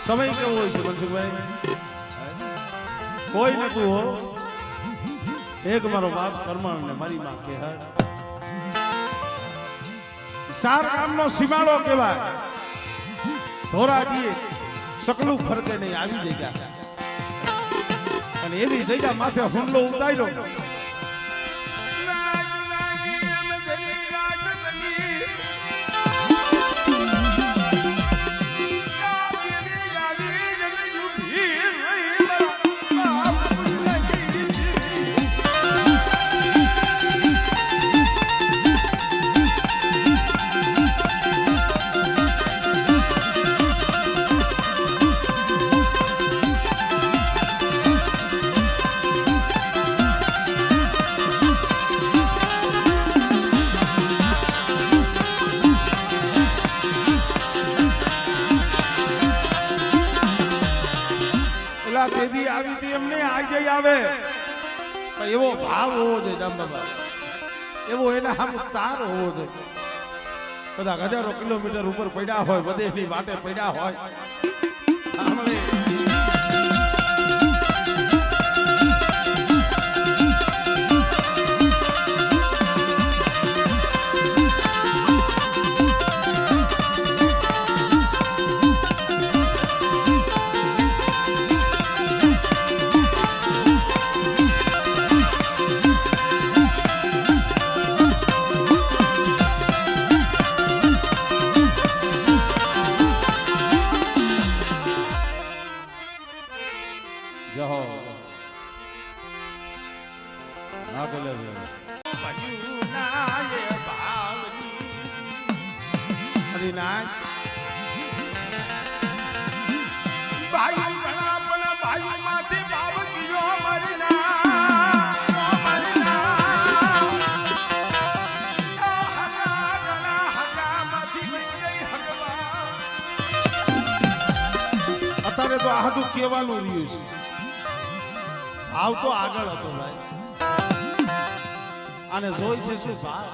સમય કેવો હોય છે મનસુખભાઈ? કોઈ નતું હો, એક મારો બાપ કરમણ ને મારી માં કે સાર કામનો સીમાડો કહેવાય. ધોરાજી સકલું ફરકે નહીં આવી જગ્યા અને એવી જગ્યા માથે હુમલો ઉતાર્યો. એવો ભાવ હોવો જોઈએ દામ બાબા, એવો એના આમ તાર હોવો જોઈએ. કદાચ હજારો કિલોમીટર ઉપર પડ્યા હોય, બધેની વાટે પડ્યા હોય, અત્યારે તો આ બધું કહેવાનું રહ્યું છે. ભાવ તો આગળ હતો ભાઈ, આને જોઈ છે શું ભાવ?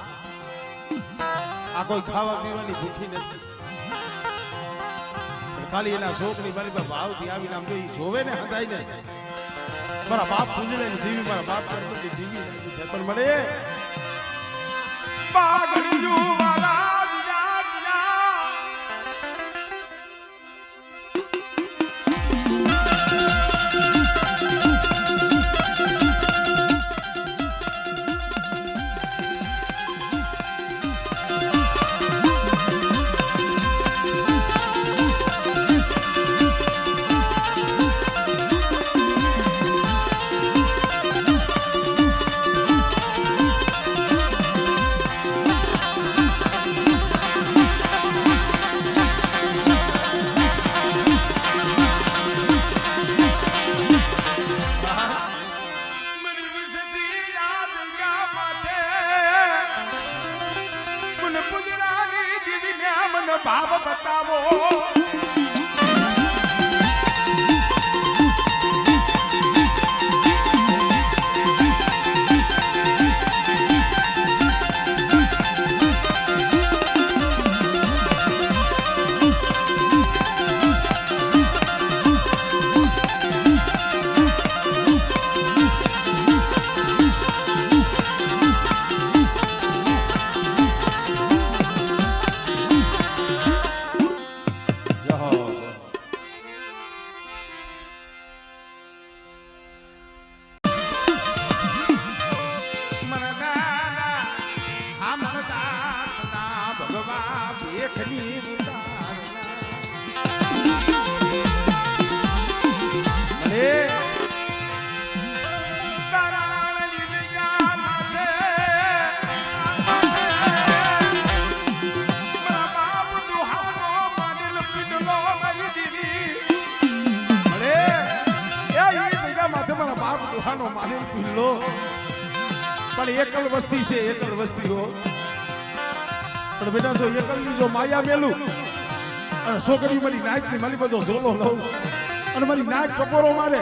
આ કોઈ ખાવા પીવાની ભૂખી નથી, ખાલી એના શોખની મારી પાસે ભાવથી આવીને આમ જોઈ જોવે ને હદાય ને મારા બાપ પૂજલે ને જીવી, મારા બાપ કરતો કે જીવી પણ મળે પાગડ્યું વાલા ભાવ બતાવો. પણ એકલ વસ્તી છે, એકલ વસ્તી હો. પણ બેટા જો એકલની જો માયા મેલું અને છોકરી મારી નાયક ની મારી બધો ઝોલો લઉં અને મારી નાયક ટકોરો મારે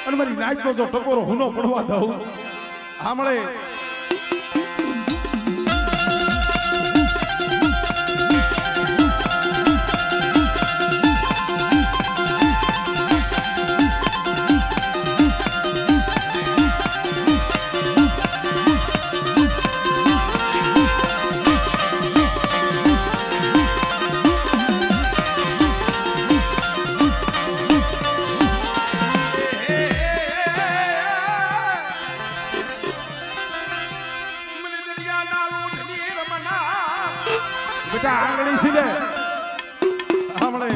અને મારી નાયક નો જો ટકોરો હુનો પડવા દઉં, આમળે બેટા આંગળી સીધે હમણે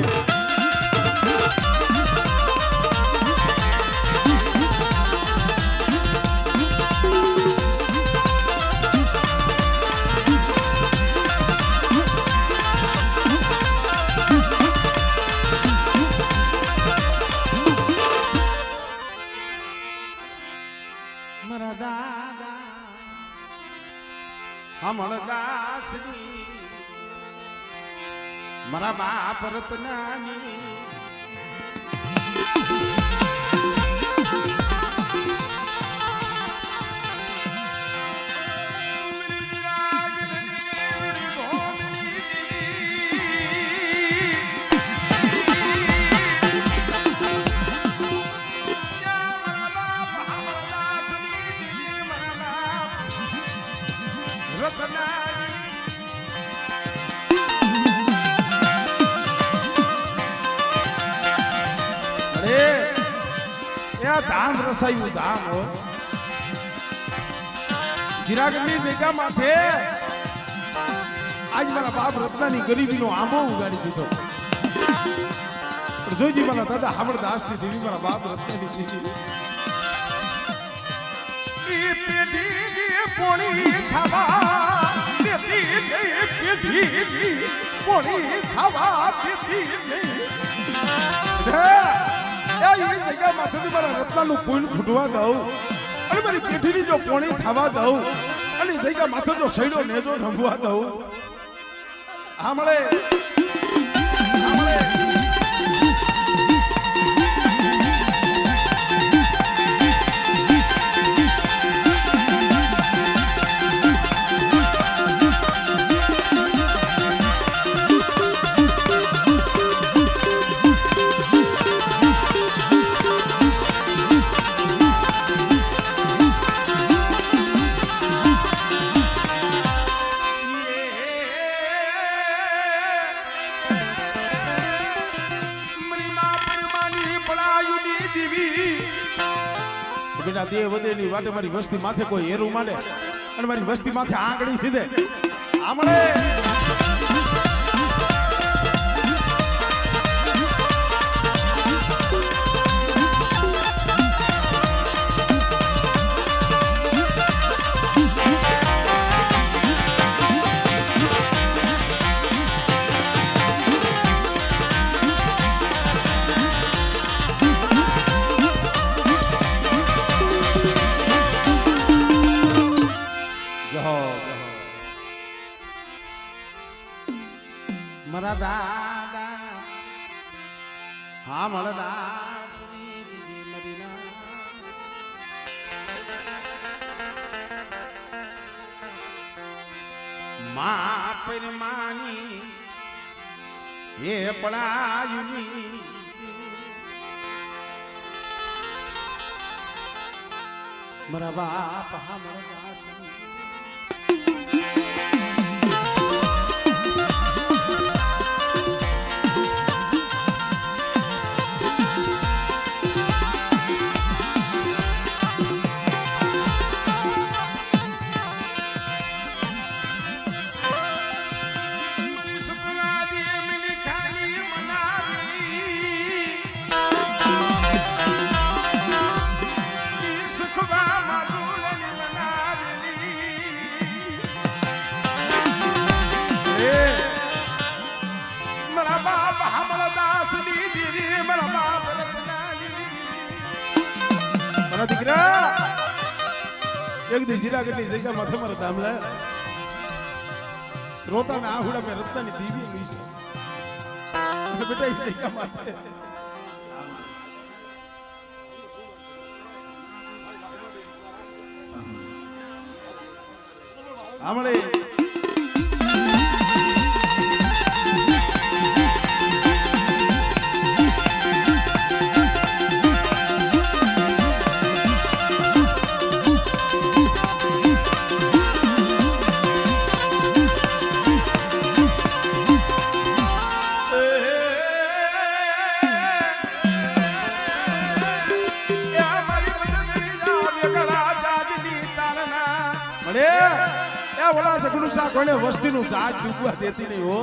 મારા દાદા હમણ દાસની મારા બાપ રતનાની ધામ રસાયું ધામ હો જીરાગઢની જગ્યા માથે આજ મારા બાપ રત્નાની ગરીબીનો આંબો ઉગાડી દીધો જોઈજી મારા દાદા હામળદાસ ની દેવી મારા બાપ રત્નાની દેવી ઈ પેઢી પોણી ખાવા દેતી પેઢી પોણી ખાવા દેતી જગ્યા માથેથી મારા રત્નાનું પૂન ખૂટવા દઉં અને મારી પેઢીની જો પોણી થવા દઉં અને જગ્યા માથે જો સૈડો નેજો રમવા દઉં આમળે દેવદેની વાટે મારી વસ્તી માથે કોઈ હેરું માંડે અને મારી વસ્તી માથે આંગળી સીધે આમળે મારા દાદા હામળદાસ મા પરમાની એ પડાયુની મારા બાપ હામળદાસ દીકરા એક દી જીરાગઢની જગ્યા માથે મારા ધામલા રોતાના આહુડા મેં રત્નાની દીવી લઈ છે બેટા એ જગ્યા માથે આમળે ત્યાં ઓલા જગનું શાક કોને વસ્તીનું જાત ડૂબવા દેતી નહીં હો.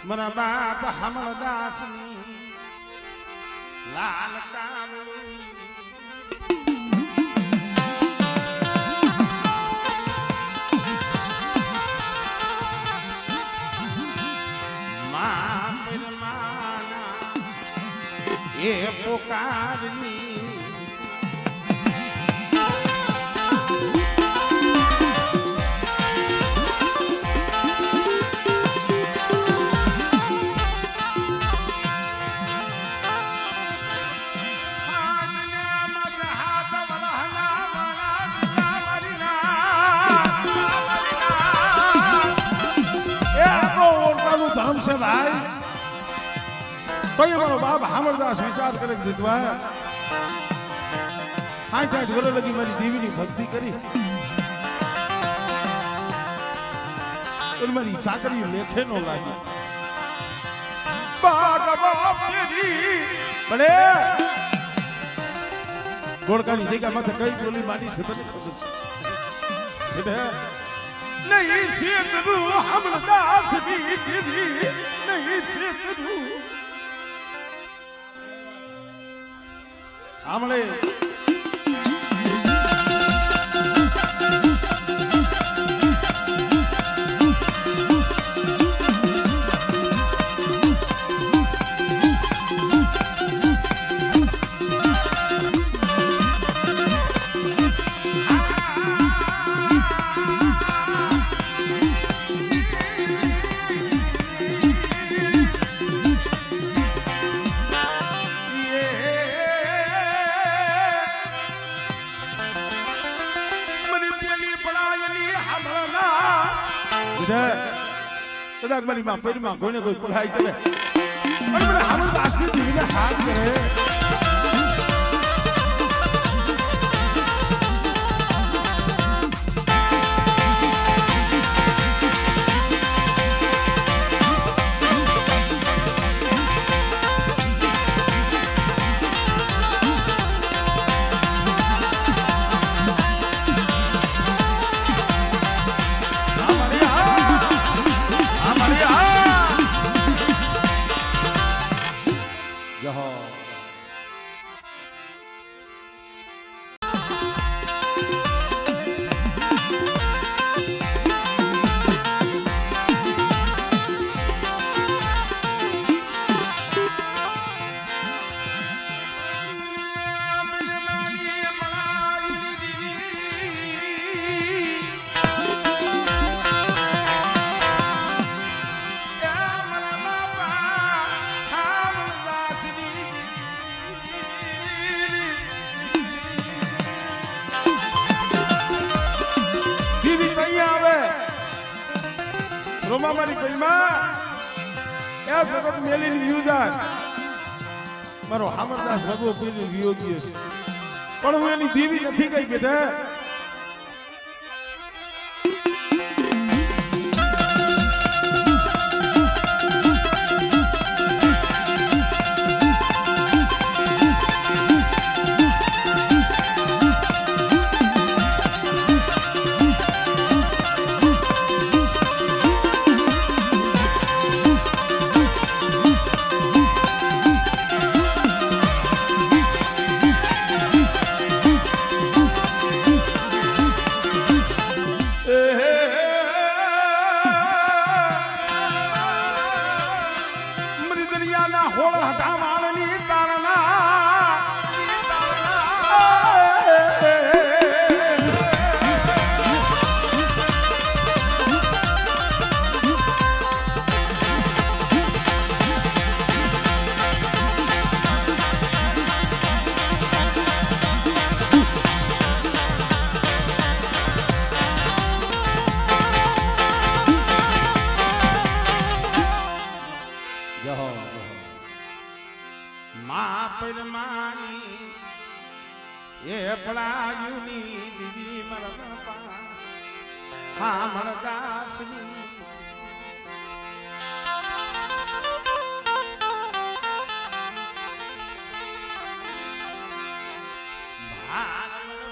મરા બાપ હમણદાસ લાલ કામળી મા પરમાના એ પોકારની ધર્મ છે ભાઈ. તો મારો બાપ હામરદાસ વિચાર કરે દીધવા 8 વર્ષ લગી મારી દેવીની ભક્તિ કરી મારી સાકરી લેખે નો લાગી. ગોળકાની જગ્યા માથે કઈ બોલી માની છે તને ખબર છે નહીં શેતરું હમણદાસ દીકરી નહીં શેતરું આમળે કદાચ મારી માં પેરમાં કોઈને કોઈ પઢાઈ કરે અને મને હામરદાસની દેવીને હાથ કરે. રોમા મારી ભાઈમાં એ જગત મેલીની વ્યુજાર મારો હામરદાસ ભગવો પીરી વિયોગી છે પણ હું એની દેવી નથી કઈ બેટા. માની એ પડાયુની દીવી મરપા હા મરદાસની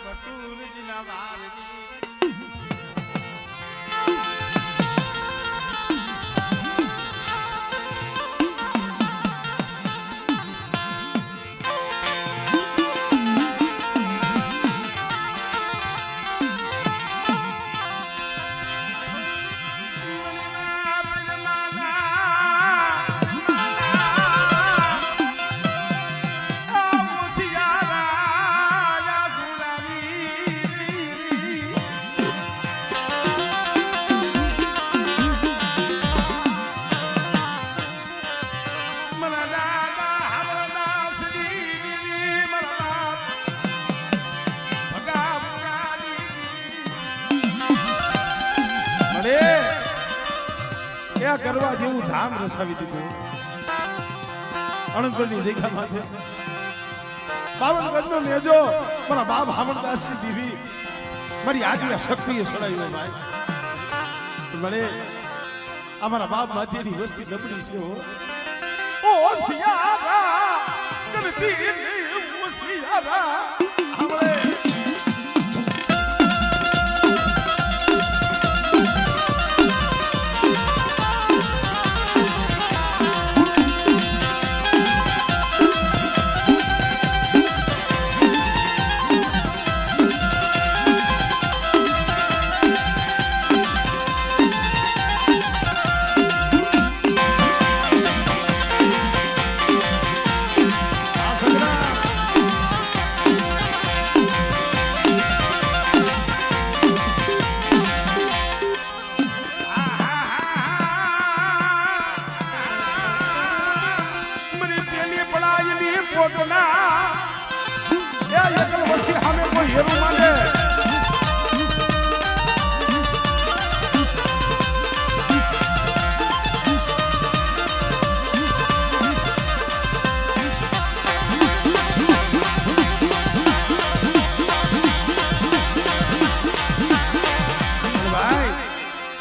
બટુરજીના વારની કરવા જેવું ધામ રસાવી દીધું અણંદની જગ્યા માથે બાવનગઢનો નેજો મારા બાપ હામણદાસની દીવી મારી આદિયા શક્તિએ સડાવ્યો ભાઈ મળે અમારા બાપ માથેની વસ્તી નબળી છે ઓ સિયારા કરતી ઓ સિયારા હમણે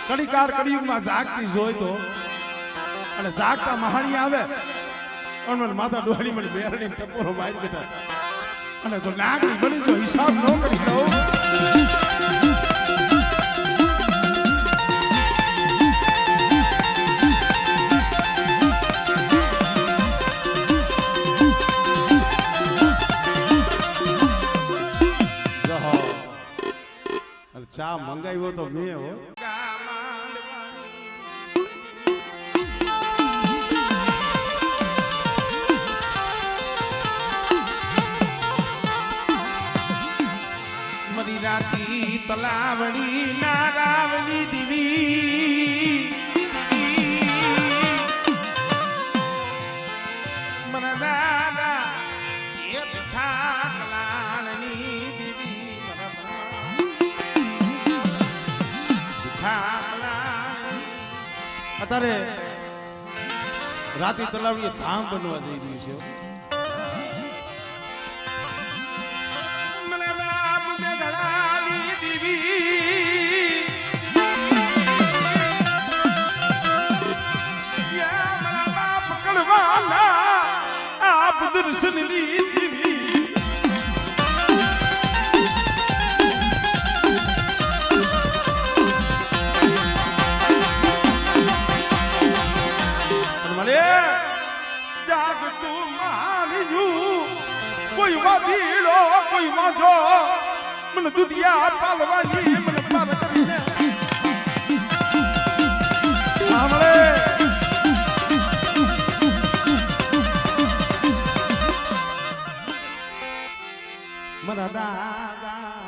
કડીકાર કડિયુગમાં જાગતી જોઈ તો અને જાગતા મહાણી આવે અને માતા ડોહળી મળી બેરણી ટપોરો મારી બેઠા અને જો નાગણી બની તો હિસાબ ન કરી દઉં ચા મંગાવ્યો તો મેં હો મરી રાતી તલાવડી નારાવણી દીવી મરા દાદા એ મીઠા કલાણની દીવી અત્યારે રાતી તલાવડી ધામ બનવા જઈ રહ્યું છે દર્શન કોઈ વાદીડો કોઈ વાંચો મને દુધિયા પાલવાની મને પાર કરીને સાંભળે મારા દાદા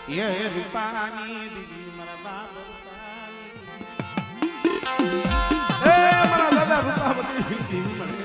એ રૂપાની દીદી મારા બાપ રૂપાની એ મારા દાદા રૂપાવતી દીદી મને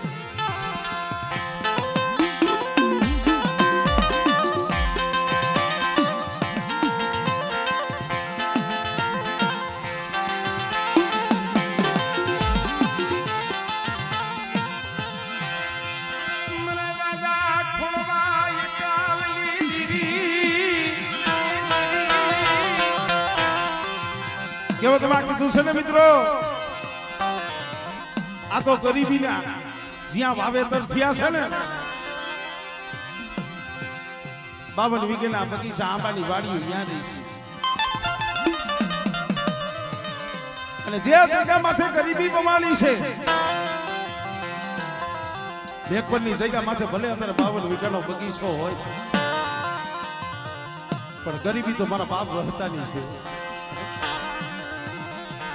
કહેવતમાં કીધું છે ને મિત્રો, આ તો ગરીબીના જ્યાં વાવેતર થયા છે ને 52 વીઘાના બગીચા આંબાની વાડીઓ ત્યાં રહી છે. અને જે જગ્યા માથે ગરીબી પમાણી છે, મેઘપરની જગ્યા માથે ભલે અત્યારે 52 વીઘાનો બગીચો હોય, પણ ગરીબી તો મારા બાપ વહતાની છે.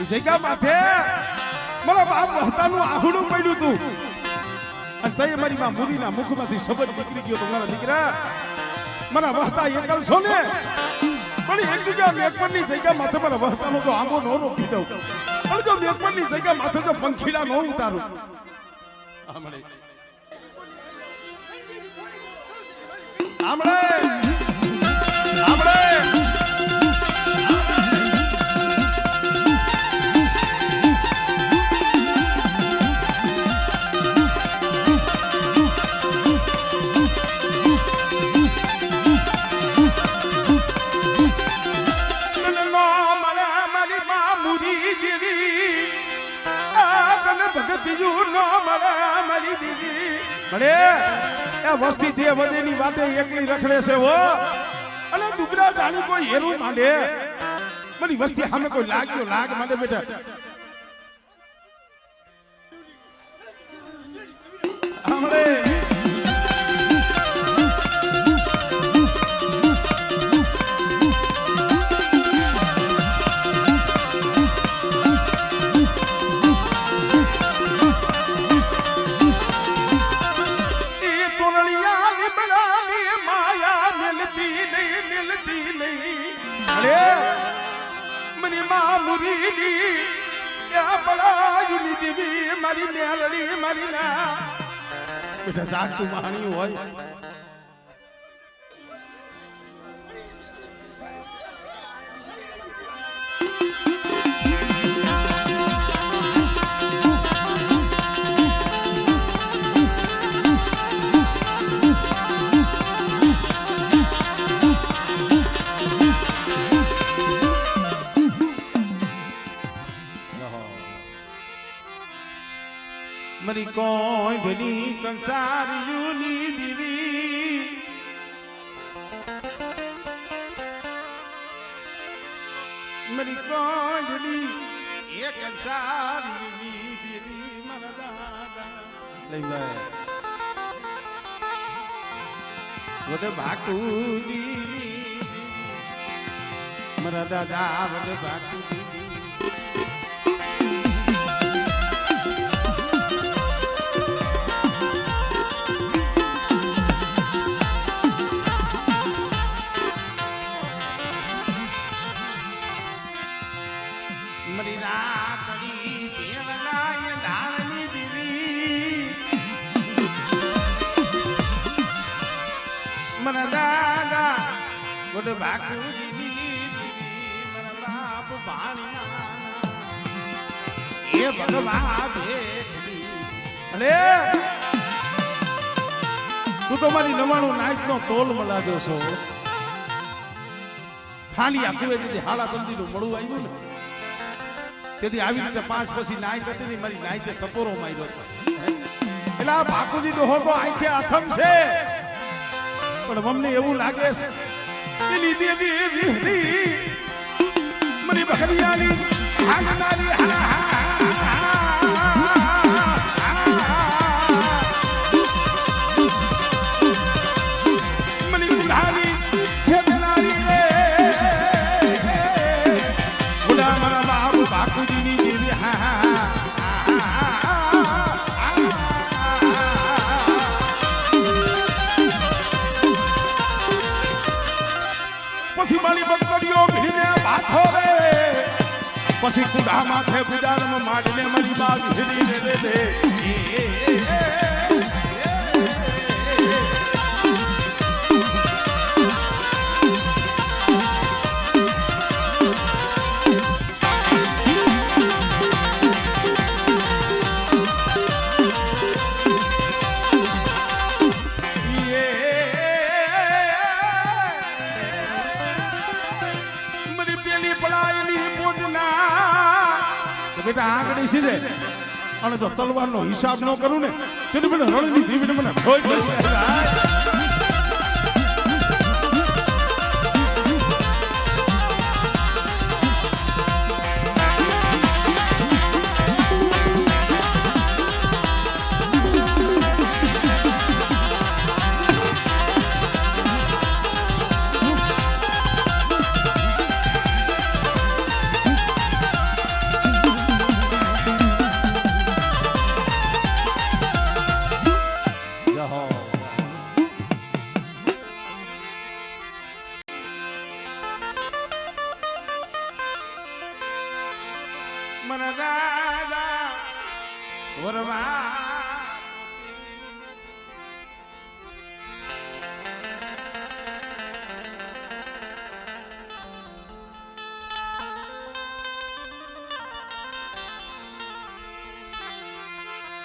એ જગ્યા માથે મારા બાપ વહતાનું આહુડું પડ્યું હતું, અને તઈ મારી માં મુરીના મુખમાંથી શબ્દ નીકળી ગયો તો, મારા દીકરા મારા વહતા એકલ છો ને, પણ એક જગ્યા મેઘપરની જગ્યા માથે મારા વહતાનો તો આંબો નો રોકી દઉં, અને જો મેઘપરની જગ્યા માથે જો પંખીડા નો ઉતારું. આમળે આમળે વસ્તી તે વધેની વાટે એકલી રખડે છે હો, અને ડુગરા જાણી કોઈ હેરું માંડે, મારી વસ્તી સામે કોઈ લાગ્યો લાગ માંડે બેટા. હમણે મારી મેલડી મારી ના બેટા જાગતું માણ્યું હોય. મરી કોઈ ભલી કંસારીયુની દીવી, મરી કોઈ ભલી એ કંસારીયુની દીવી મારા દાદા લઈ લે વડ ભાકુજી મારા દાદા વડ ભાકુજી. મના દાદા વડ ભાકુજી મના બાપ ભાણિયા એ ભગવા ભેગી. અરે તું તો મારી 99 નાઈટનો તોલ મલાજો છો. ખાલી આખું તેથી હાડા તંદીનું મળવું આવ્યું ને, તેથી આવી રીતે 5 પછી નાઈટ હતી ને, મારી નાઈટે ટપોરો માર્યો. એટલે આ ભાકુજી તો હોતો આંખે આઠમ છે, પણ અમને એવું લાગે છે એની દેવી વિહરી મરી બખરિયાની હાંગનારી મરી બુઢાની ખેતનારી રે બુઢા મારા બાપ બાકુજીની દેવી પછી મારી બકરીઓ ભીને બાથો રે, પછી સુધા માથે ગુજારમાં માંડીને મારી બા ભીરી રે રે. પડાયેલી પૂજના બેટા આંગળી સીધે અને જો તલવારનો હિસાબ ન કરું ને તો મને રણની દીવીને મને ભોય પડી જાય. મને દાદા વરવા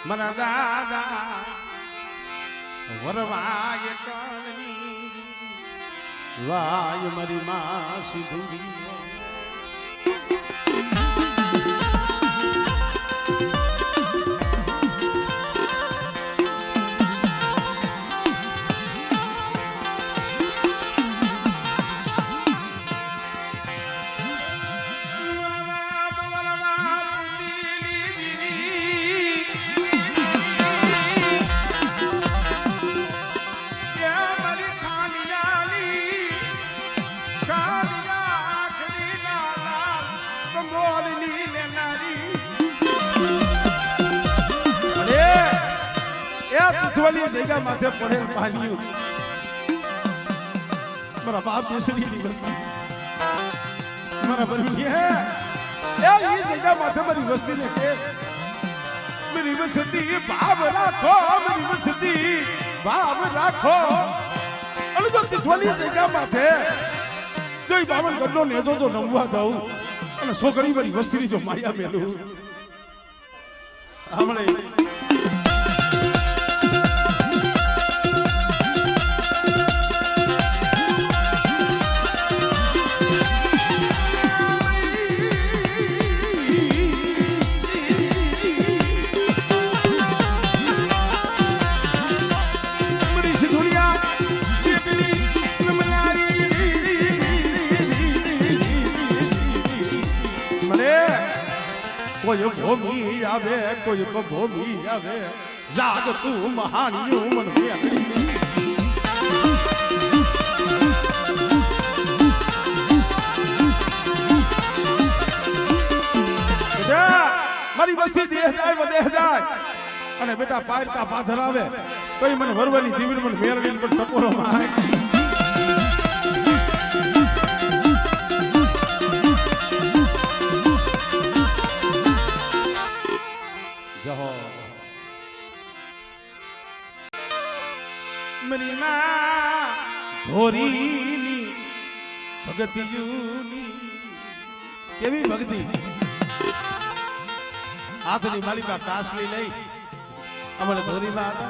મને દાદા વરવાય કાળની વાય મારી માં સીધુરી જગ્યા માથે પડેલ પાલ્યું મારા બાપ બેસરી વસ્તી મારા બરમી હે એ જગ્યા માથે મારી વસ્તી ને કે मेरी वसती भाव રાખો मेरी वसती भाव રાખો અલે જો તિથવાની જગ્યા માથે જોઈ બાવન ગઢનો નેજો જો નમવા દઉં અને છોકરી વાળી વસ્તીની જો માયા મેલું હમણે કોઈ ભોમી આવે કોઈ ભોમી આવે જાગ તું મહાનિયું મન મેલડી મારી વસ્તી દેહ જાય વધે જાય અને બેટા પારકા પાથર આવે તો મને વરવાની દીવીને મને મેલડી પણ ટકોરો મારે मेरी माँ धोरीनी भगतियूनी केवी भक्ति हाथनी मालिका कासली लई अमरे धोरी में आता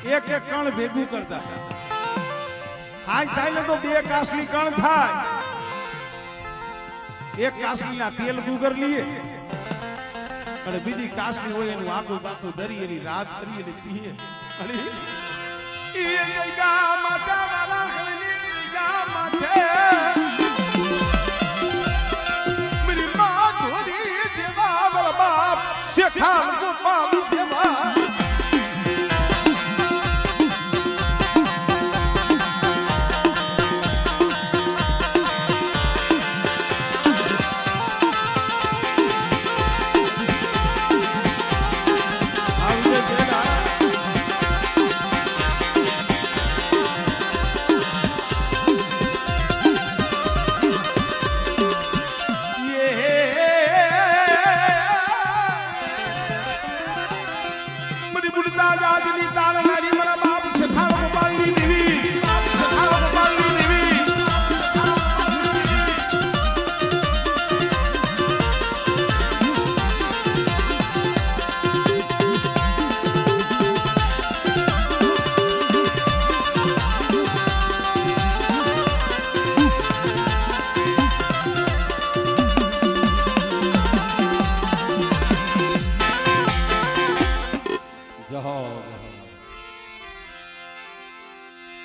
एक एक कण भेगू करता हाय थाय ने तो बे कासली कण थाय एक कासली ना तेल गुगर लिए અને બીજી કાસલી હોય એનું આખું બાકું દરી એની રાત કરી અને પીએ અને એ જગ્યા માતા વાલા હળની જગ્યા માથે મેરી માં ધોરી જેવા મારા બાપ શેખાન ગોપાલ જેવા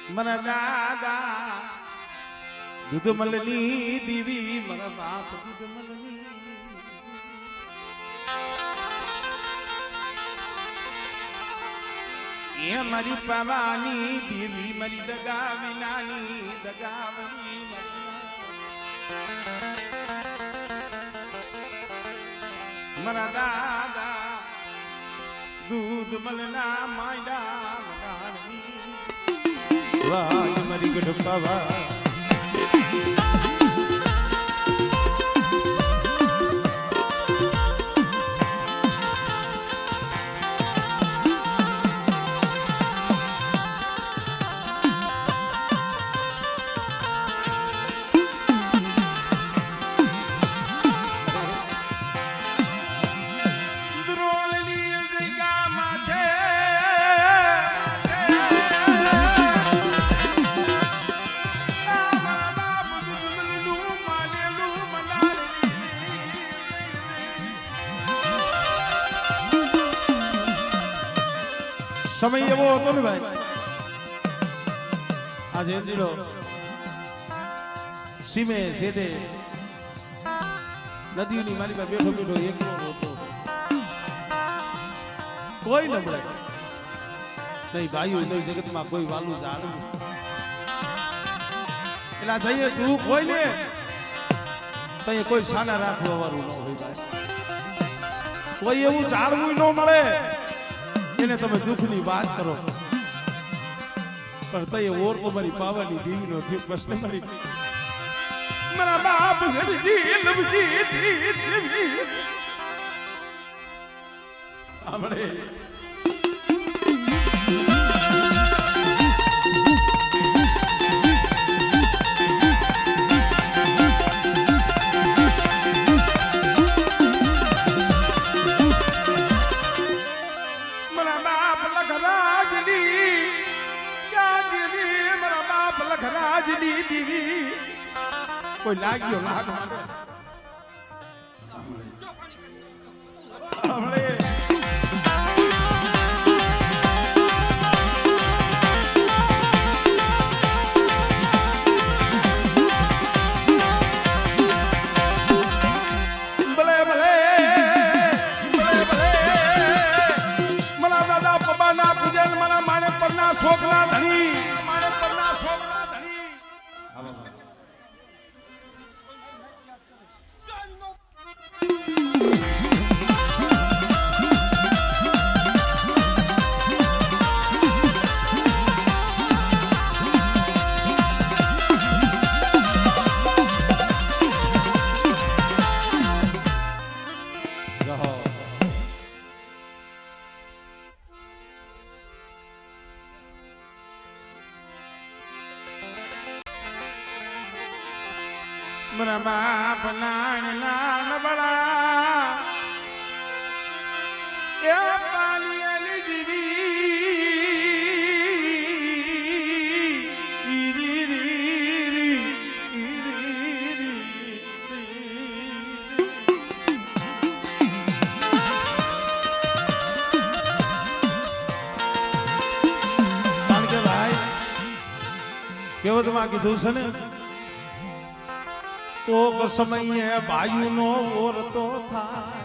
મરા દાદા દૂધમલની દીવી મારા બાપ દૂધમલની એ મારી પાવાની દેવી મારી દગા વિનાની દગાવની મારા દાદા દૂધ મલના માયડા મગાની વાહ મારી ગઢપાવા સમય એવો હતો ને ભાઈ આજે જીલો સીમે સેટે નદીઓની મારી પાસે બેઠો બેઠો એકલો હતો કોઈ ન મળે નહીં ભાઈઓ નહીં જગતમાં કોઈ વાલું જાણવું એટલે જઈએ તું કોઈ ને તઈ કોઈ સાના રાખવા વાળું ન હોય ભાઈ કોઈ એવું જાણવું ન મળે એને તમે દુઃખની વાત કરો પણ તય ઓર તો મારી પાવાની દીવીનો થયો પ્રશ્ન મારી મારા બાપ આપણે કોઈ લાગ્યો લાગ આપણે ભલે ભલે મારા દાદા પપ્પાના પૂજન મારા માણેક પરના શોકના ધણી માણેક પરના શોકના ધણી મારા બાપ નાણ બળા એ પાલિયાની દીવી કારણ કે ભાઈ કેવો તમે કીધું છે ને કોક સમયે વાયુનો ઓરતો થાય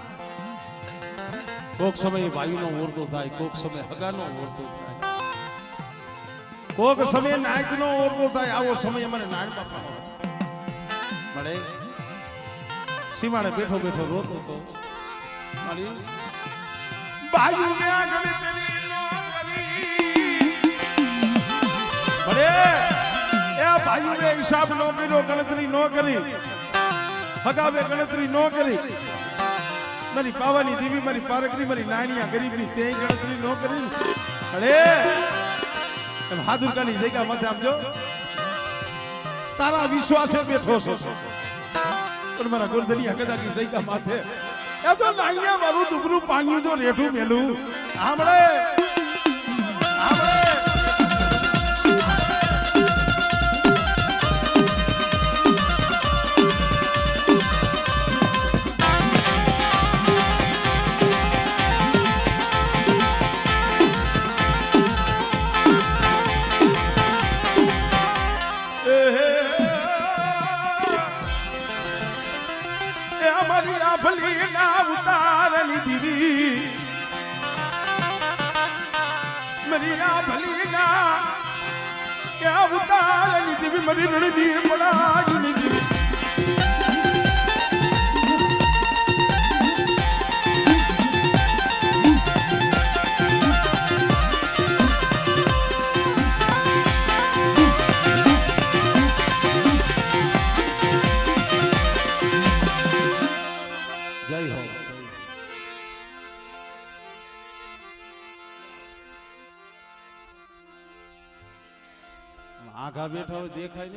કોક સમયે વાયુનો ઓરતો થાય કોક સમયે હગાનો ઓરતો થાય કોક સમયે નાયકનો ઓરતો થાય આવો સમય મને નાન બાપાનો મળે સીમાડે બેઠો બેઠો રોતો તો મારી વાયુ મે આગળ તેની મળે એ ભાઈ ને હિસાબ નો કર્યો ગણતરી નો કરી હગાવે ગણતરી નો કરી મારી પાવાની દેવી મારી પારકરી મારી નાણિયા ગરીબની તે ગણતરી નો કરી અરે એમ હાદુરકાની જગ્યા માથે આપજો તારા વિશ્વાસે બેઠો છો પણ મારા ગુરદલિયા કદાકી જગ્યા માથે એ તો નાણિયા મારું દુબરું પાણી જો રેઠું મેલું આમળે મરી આ ભલી ના કે ઉતારની દેવી મરી રણની પડા જુની દેવી જય હો આઘા બેઠા હોય દેખાય